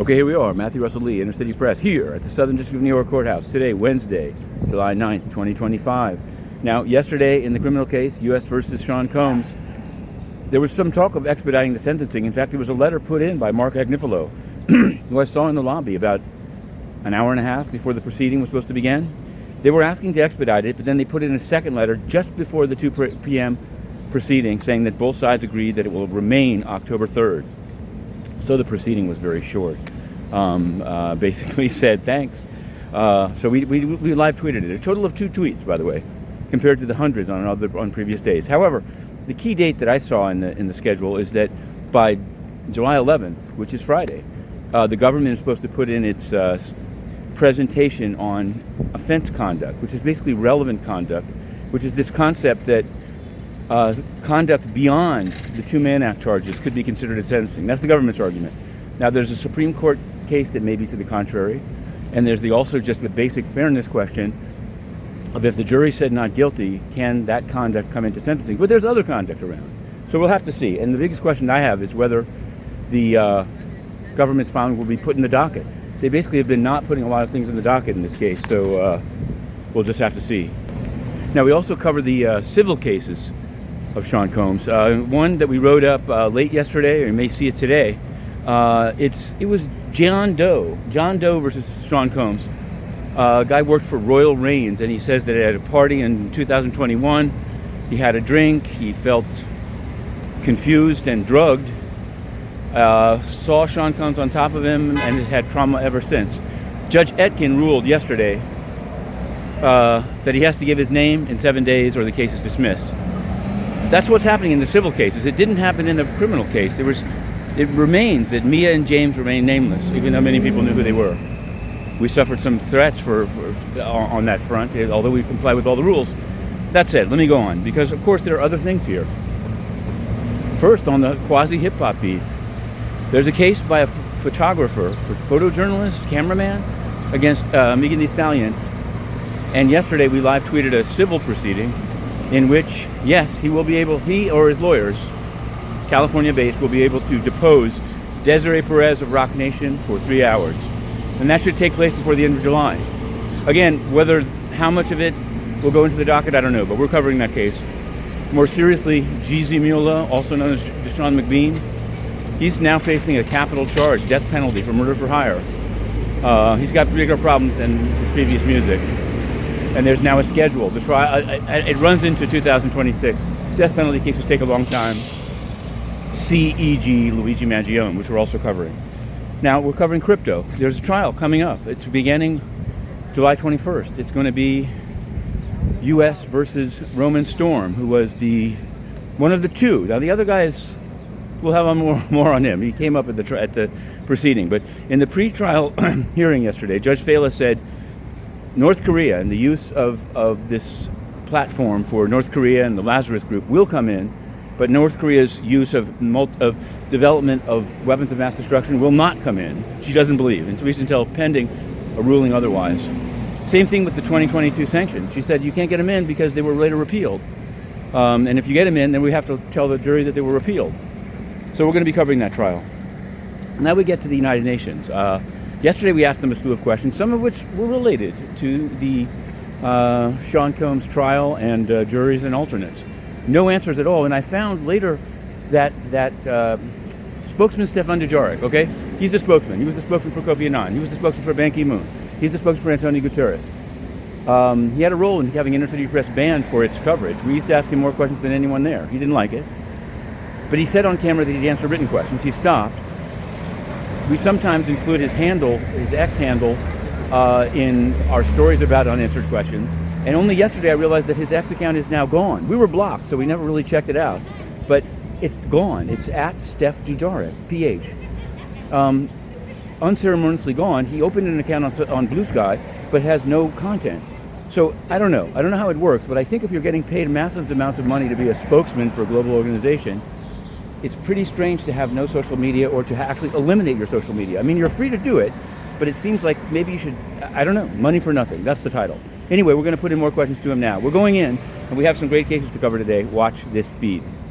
Okay, here we are, Matthew Russell Lee, Inner City Press, here at the Southern District of New York Courthouse. Today, Wednesday, July 9th, 2025. Now, yesterday in the criminal case, U.S. versus Sean Combs, there was some talk of expediting the sentencing. In fact, there was a letter put in by Mark Agnifilo, who I saw in the lobby about an hour and a half before the proceeding was supposed to begin. They were asking to expedite it, but then they put in a second letter just before the 2 p.m. proceeding, saying that both sides agreed that it will remain October 3rd. So the proceeding was very short. Basically said thanks. So we live tweeted it. A total of 2 tweets, by the way, compared to the hundreds on previous days. However, the key date that I saw in the schedule is that by July 11th, which is Friday, the government is supposed to put in its presentation on offense conduct, which is basically relevant conduct, which is this concept that conduct beyond the 2 Mann Act charges could be considered as sentencing. That's the government's argument. Now, there's a Supreme Court case that may be to the contrary, and there's also just the basic fairness question of if the jury said not guilty, can that conduct come into sentencing? But there's other conduct around. So we'll have to see. And the biggest question I have is whether the government's filing will be put in the docket. They basically have been not putting a lot of things in the docket in this case, so we'll just have to see. Now, we also cover the civil cases of Sean Combs. One that we wrote up late yesterday, or you may see it today. It was John Doe versus Sean Combs. A guy worked for Royal Reigns, and he says that at a party in 2021, he had a drink, he felt confused and drugged, saw Sean Combs on top of him, and has had trauma ever since. Judge Etkin ruled yesterday that he has to give his name in 7 days or the case is dismissed. That's what's happening in the civil cases. It didn't happen in the criminal case. It remains that Mia and James remain nameless, even though many people knew who they were. We suffered some threats on that front, although we comply with all the rules. That said, let me go on, because of course there are other things here. First, on the quasi-hip-hop beat, there's a case by a photographer, photojournalist, cameraman, against Megan Thee Stallion. And yesterday we live tweeted a civil proceeding in which, yes, he or his lawyers, California-based, will be able to depose Desiree Perez of Rock Nation for 3 hours. And that should take place before the end of July. Again, how much of it will go into the docket, I don't know, but we're covering that case. More seriously, Jeezy Mula, also known as Deshaun McBean, he's now facing a capital charge, death penalty for murder for hire. He's got bigger problems than his previous music. And there's now a schedule. The trial, it runs into 2026. Death penalty cases take a long time. C.E.G. Luigi Mangione, which we're also covering. Now, we're covering crypto. There's a trial coming up. It's beginning July 21st. It's going to be U.S. versus Roman Storm, who was one of the 2. Now, the other guys, we'll have more on him. He came up at the proceeding. But in the pre-trial hearing yesterday, Judge Fela said North Korea and the use of this platform for North Korea and the Lazarus Group will come in, but North Korea's use of development of weapons of mass destruction will not come in. She doesn't believe, at least until pending a ruling otherwise. Same thing with the 2022 sanctions. She said you can't get them in because they were later repealed. And if you get them in, then we have to tell the jury that they were repealed. So we're going to be covering that trial. Now we get to the United Nations. Yesterday we asked them a slew of questions, some of which were related to the Sean Combs trial and juries and alternates. No answers at all. And I found later that spokesman Stephane Dujarric, okay? He's the spokesman. He was the spokesman for Kofi Annan. He was the spokesman for Ban Ki-moon. He's the spokesman for Antonio Guterres. He had a role in having Inner City Press banned for its coverage. We used to ask him more questions than anyone there. He didn't like it. But he said on camera that he'd answer written questions. He stopped. We sometimes include his X handle, in our stories about unanswered questions. And only yesterday I realized that his X account is now gone. We were blocked, so we never really checked it out. But it's gone. It's at Steph Dujarric, PH. Unceremoniously gone. He opened an account on Blue Sky, but has no content. So I don't know. I don't know how it works, but I think if you're getting paid massive amounts of money to be a spokesman for a global organization, it's pretty strange to have no social media or to actually eliminate your social media. I mean, you're free to do it, but it seems like maybe you should, I don't know, money for nothing. That's the title. Anyway, we're going to put in more questions to him now. We're going in, and we have some great cases to cover today. Watch this feed.